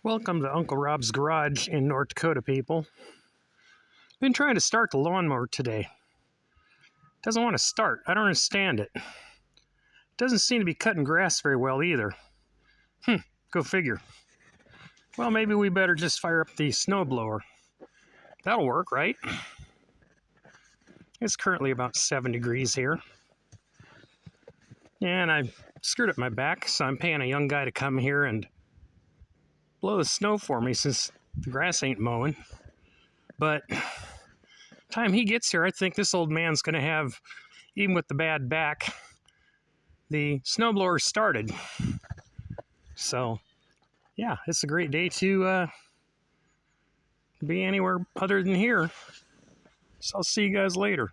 Welcome to Uncle Rob's Garage in North Dakota, people. Been trying to start the lawnmower today. Doesn't want to start. I don't understand it. Doesn't seem to be cutting grass very well either. Go figure. Well, maybe we better just fire up the snowblower. That'll work, right? It's currently about 7 degrees here. And I screwed up my back, so I'm paying a young guy to come here and blow the snow for me since the grass ain't mowing. But time he gets here, I think this old man's going to have, even with the bad back, the snowblower started. So, yeah, it's a great day to be anywhere other than here. So I'll see you guys later.